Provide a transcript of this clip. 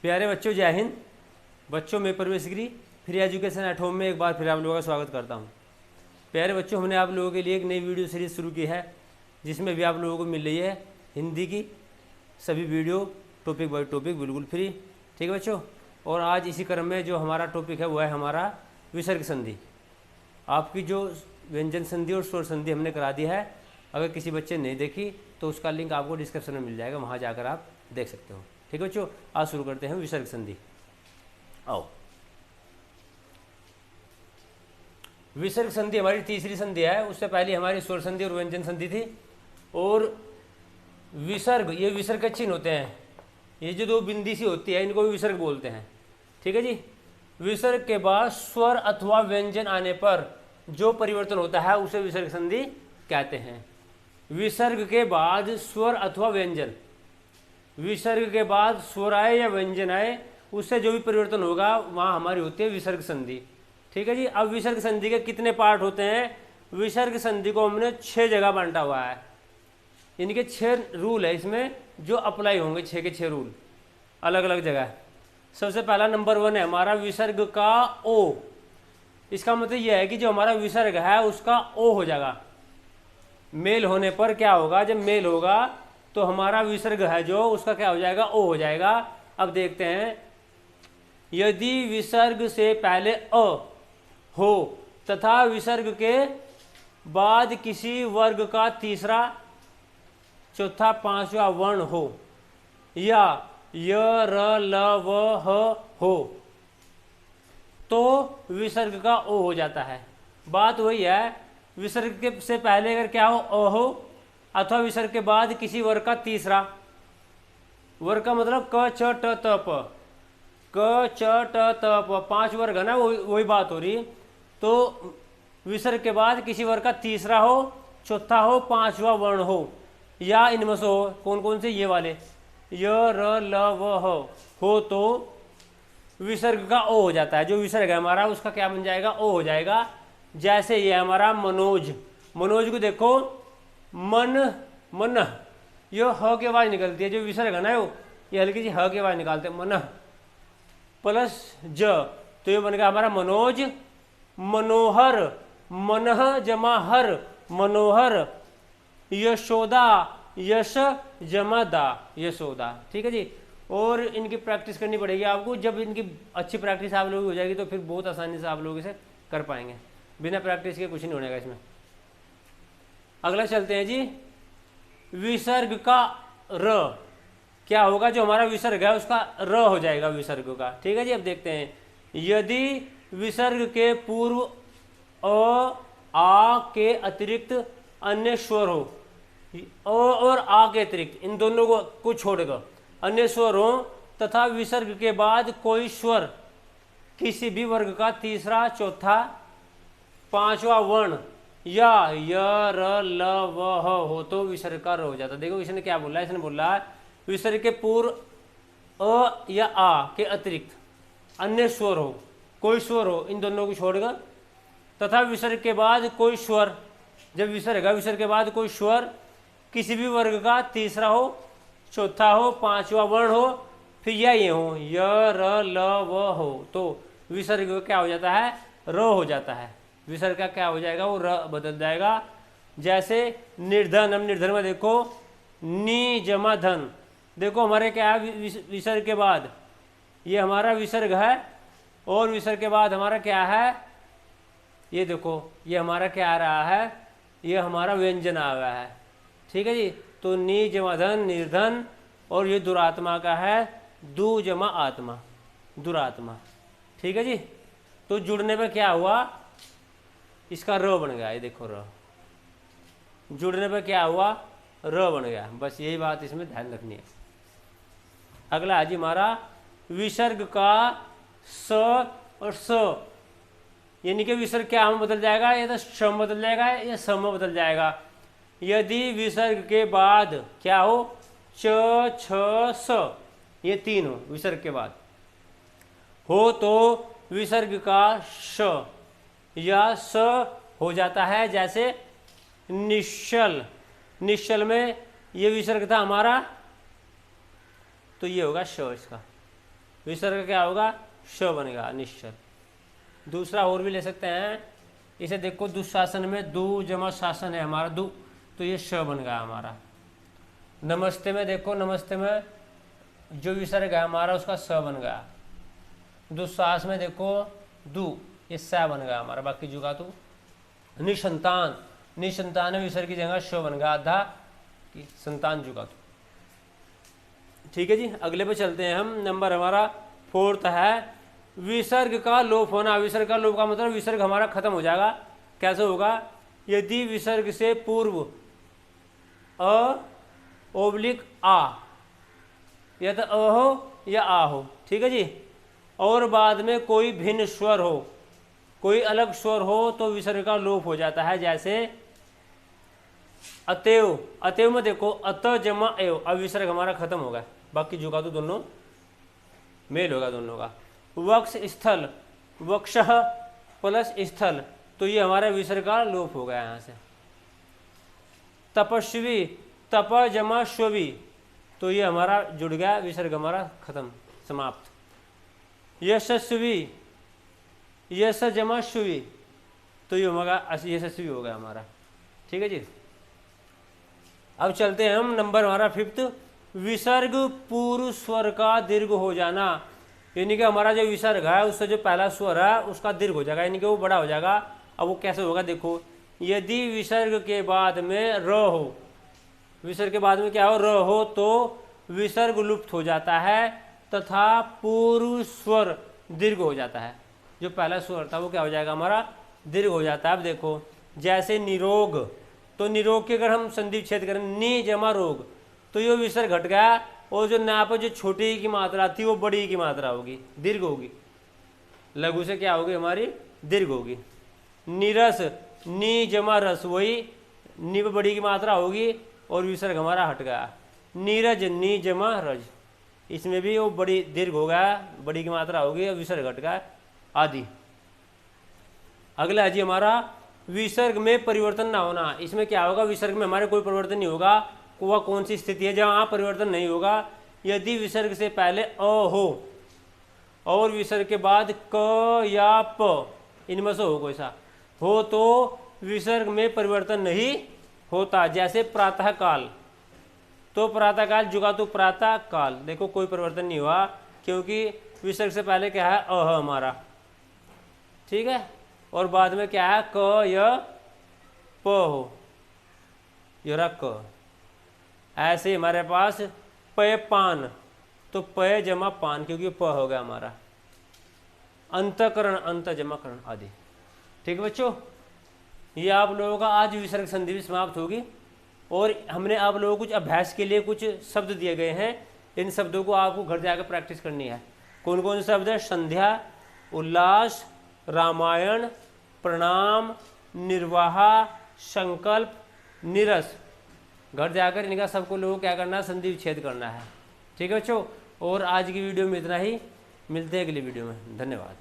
प्यारे बच्चों, जय हिंद। बच्चों, मैं परवेश गिरी फ्री एजुकेशन एट होम में एक बार फिर आप लोगों का स्वागत करता हूं। प्यारे बच्चों, हमने आप लोगों के लिए एक नई वीडियो सीरीज़ शुरू की है जिसमें भी आप लोगों को मिल रही है हिंदी की सभी वीडियो टॉपिक बाय टॉपिक बिल्कुल फ्री। ठीक है बच्चों, और आज इसी क्रम में जो हमारा टॉपिक है वो है हमारा विसर्ग संधि। आपकी जो व्यंजन संधि और स्वर संधि हमने करा दी है, अगर किसी बच्चे ने नहीं देखी तो उसका लिंक आपको डिस्क्रिप्शन में मिल जाएगा, वहाँ जाकर आप देख सकते हो। ठीक है बच्चों, आज शुरू करते हैं विसर्ग संधि। आओ, विसर्ग संधि हमारी तीसरी संधि है। उससे पहले हमारी स्वर संधि और व्यंजन संधि थी। और विसर्ग, ये विसर्ग के चिन्ह होते हैं, ये जो दो बिंदी सी होती है इनको भी विसर्ग बोलते हैं। ठीक है जी। विसर्ग के बाद स्वर अथवा व्यंजन आने पर जो परिवर्तन होता है उसे विसर्ग संधि कहते हैं। विसर्ग के बाद स्वर अथवा व्यंजन, विसर्ग के बाद स्वर आए या व्यंजन आए, उससे जो भी परिवर्तन होगा वहाँ हमारी होती है विसर्ग संधि। ठीक है जी। अब विसर्ग संधि के कितने पार्ट होते हैं? विसर्ग संधि को हमने 6 जगह बांटा हुआ है। इनके 6 रूल है इसमें जो अप्लाई होंगे, 6 के 6 रूल अलग अलग जगह। सबसे पहला नंबर 1 है हमारा विसर्ग का ओ। इसका मतलब यह है कि जो हमारा विसर्ग है उसका ओ हो जाएगा। मेल होने पर क्या होगा? जब मेल होगा तो हमारा विसर्ग है जो उसका क्या हो जाएगा? ओ हो जाएगा। अब देखते हैं, यदि विसर्ग से पहले अ हो तथा विसर्ग के बाद किसी वर्ग का तीसरा, चौथा, पांचवा वर्ण हो या य, र, ल, व, ह हो तो विसर्ग का ओ हो जाता है। बात वही है, विसर्ग के से पहले अगर क्या हो? अ हो, अथवा विसर्ग के बाद किसी वर्ग का तीसरा। वर्ग का मतलब क, च, ट, त, प। क, च, ट, त, प 5 वर्ग है ना, वही बात हो रही। तो विसर्ग के बाद किसी वर्ग का तीसरा हो, चौथा हो, पांचवा वर्ण हो या इनमें से हो। कौन कौन से? ये वाले य, र, ल, व, ह हो तो विसर्ग का ओ हो जाता है। जो विसर्ग है हमारा उसका क्या बन जाएगा? ओ हो जाएगा। जैसे ये हमारा मनोज, मनोज को देखो, मन, मन, ये ह की आवाज निकलती है। जो विसर्ग है ना ये हल्की सी ह की आवाज निकालते हैं, मन प्लस ज, तो ये बन गया हमारा मनोज। मनोहर, मनह जमा हर, मनोहर। यशोदा, यश जमा दा, यशोदा। ठीक है जी। और इनकी प्रैक्टिस करनी पड़ेगी आपको। जब इनकी अच्छी प्रैक्टिस आप लोगों की हो जाएगी तो फिर बहुत आसानी से आप लोग इसे कर पाएंगे। बिना प्रैक्टिस के कुछ नहीं होने का इसमें। अगला चलते हैं जी, विसर्ग का र क्या होगा? जो हमारा विसर्ग है उसका र हो जाएगा विसर्ग का। ठीक है जी। अब देखते हैं, यदि विसर्ग के पूर्व अ, आ के अतिरिक्त अन्य स्वर हो, अ और आ के अतिरिक्त इन दोनों को छोड़कर अन्य स्वर हो तथा विसर्ग के बाद कोई स्वर किसी भी वर्ग का तीसरा, चौथा, पांचवा वर्ण या य, र, ल, व, ह हो तो विसर्ग का र हो जाता है। देखो इसने क्या बोला है, इसने बोला है विसर्ग के पूर्व अ या आ के अतिरिक्त अन्य स्वर हो, कोई स्वर हो इन दोनों को छोड़कर, तथा विसर्ग के बाद कोई स्वर, जब विसर्ग है विसर्ग के बाद कोई स्वर किसी भी वर्ग का तीसरा हो, चौथा हो, पांचवा वर्ण हो, फिर या ये हो य, र, ल, व हो तो विसर्ग क्या हो जाता है? र हो जाता है। विसर्ग का क्या हो जाएगा? वो र बदल जाएगा। जैसे निर्धन, हम निर्धन में देखो नी जमा धन, देखो हमारे क्या है विसर्ग के बाद ये हमारा विसर्ग है और विसर्ग के बाद हमारा क्या है? ये देखो ये हमारा क्या आ रहा है? ये हमारा व्यंजन आ रहा है। ठीक है जी। तो नी जमा धन निर्धन, और ये दुरात्मा का है दु जमा आत्मा, दुरात्मा। ठीक है जी। तो जुड़ने में क्या हुआ? इसका र बन गया। ये देखो र, जुड़ने पे क्या हुआ? र बन गया। बस यही बात इसमें ध्यान रखनी है। अगला है जी हमारा विसर्ग का स और स, यानी कि विसर्ग क्या हम बदल जाएगा? या तो शम बदल जाएगा या सम बदल जाएगा। यदि विसर्ग के बाद क्या हो? च, छ, स, ये 3 हो विसर्ग के बाद हो तो विसर्ग का श या स हो जाता है। जैसे निश्चल, निश्चल में ये विसर्ग था हमारा तो ये होगा श इसका। विसर्ग क्या होगा, श बनेगा निश्चल। दूसरा और भी ले सकते हैं, इसे देखो दुशासन में दु जमा शासन है हमारा दु, तो ये श बन गया हमारा। नमस्ते में देखो, नमस्ते में जो विसर्ग है हमारा उसका स बन गया। दुस्साहस में देखो दु, ये स बन गया हमारा, बाकी जुगा तो। निसंतान, निसंतान में विसर्ग की जगह श बन गया, आधा की संतान जुगा तो। ठीक है जी, अगले पे चलते हैं हम। नंबर हमारा 4 है विसर्ग का लोप होना। विसर्ग का लोप का मतलब विसर्ग हमारा खत्म हो जाएगा। कैसे होगा, यदि विसर्ग से पूर्व अ ओब्लिक आ, या तो अ हो या आ हो, ठीक है जी, और बाद में कोई भिन्न स्वर हो, कोई अलग स्वर हो, तो विसर्ग का लोप हो जाता है। जैसे अतएव, अतएव में देखो अत जमा एव, अब विसर्ग हमारा खत्म होगा, बाकी जुगा तो दोनों मेल होगा दोनों का। वक्ष स्थल, वक्ष प्लस स्थल, तो ये हमारा विसर्ग का लोप हो गया यहाँ से। तपस्वी, तप जमा श्वी, तो ये हमारा जुड़ गया, विसर्ग हमारा खत्म समाप्त। यशस्वी, यश जमा श्वी, तो ये होगा यशस्वी हो गया हमारा। ठीक है जी, अब चलते हैं हम नंबर हमारा 5, विसर्ग पूर्व स्वर का दीर्घ हो जाना। यानी कि हमारा जो विसर्ग है उससे जो पहला स्वर है उसका दीर्घ हो जाएगा, यानी कि वो बड़ा हो जाएगा। अब वो कैसे होगा देखो, यदि विसर्ग के बाद में र हो, विसर्ग के बाद में क्या हो, र हो, तो विसर्ग लुप्त हो जाता है तथा पूर्व स्वर दीर्घ हो जाता है। जो पहला स्वर था वो क्या हो जाएगा हमारा, दीर्घ हो जाता है। अब देखो जैसे निरोग, तो निरोग की अगर हम संधि विच्छेद करें, नि जमा रोग, तो ये विसर्ग घट गया, और जो ना पर जो छोटी की मात्रा थी वो बड़ी की मात्रा होगी, दीर्घ होगी। लघु से क्या होगी हमारी, दीर्घ होगी। निरस, नी जमा रस, वही नी पर बड़ी की मात्रा होगी और विसर्ग हमारा हट गया। नीरज, नी जमा रज, इसमें भी वो बड़ी दीर्घ हो गया, बड़ी की मात्रा होगी और विसर्ग घट गया आदि। अगला है जी हमारा विसर्ग में परिवर्तन ना होना। इसमें क्या होगा, विसर्ग में हमारे कोई परिवर्तन नहीं होगा। वह कौन सी स्थिति है जहाँ परिवर्तन नहीं होगा, यदि विसर्ग से पहले अ हो और विसर्ग के बाद क या प, इनमें से हो कोई सा हो, तो विसर्ग में परिवर्तन नहीं होता। जैसे प्रातः काल, तो प्रातः काल जुगा तो प्रातः काल, देखो कोई परिवर्तन नहीं हुआ क्योंकि विसर्ग से पहले क्या है, अ हमारा, ठीक है, और बाद में क्या है, क या प हो, यरा क। ऐसे हमारे पास पय पान, तो पय जमा पान, क्योंकि प हो गया हमारा। अंतकरण, अंत जमा करण आदि। ठीक है बच्चों, ये आप लोगों का आज विसर्ग संधि भी समाप्त होगी। और हमने आप लोगों को कुछ अभ्यास के लिए कुछ शब्द दिए गए हैं, इन शब्दों को आपको घर जाकर प्रैक्टिस करनी है। कौन कौन से शब्द है, संध्या, उल्लास, रामायण, प्रणाम, निर्वाह, संकल्प, निरस। घर जाकर इनका सबको लोगों को क्या करना है, संधि विच्छेद करना है। ठीक है बच्चों, और आज की वीडियो में इतना ही, मिलते हैं अगली वीडियो में। धन्यवाद।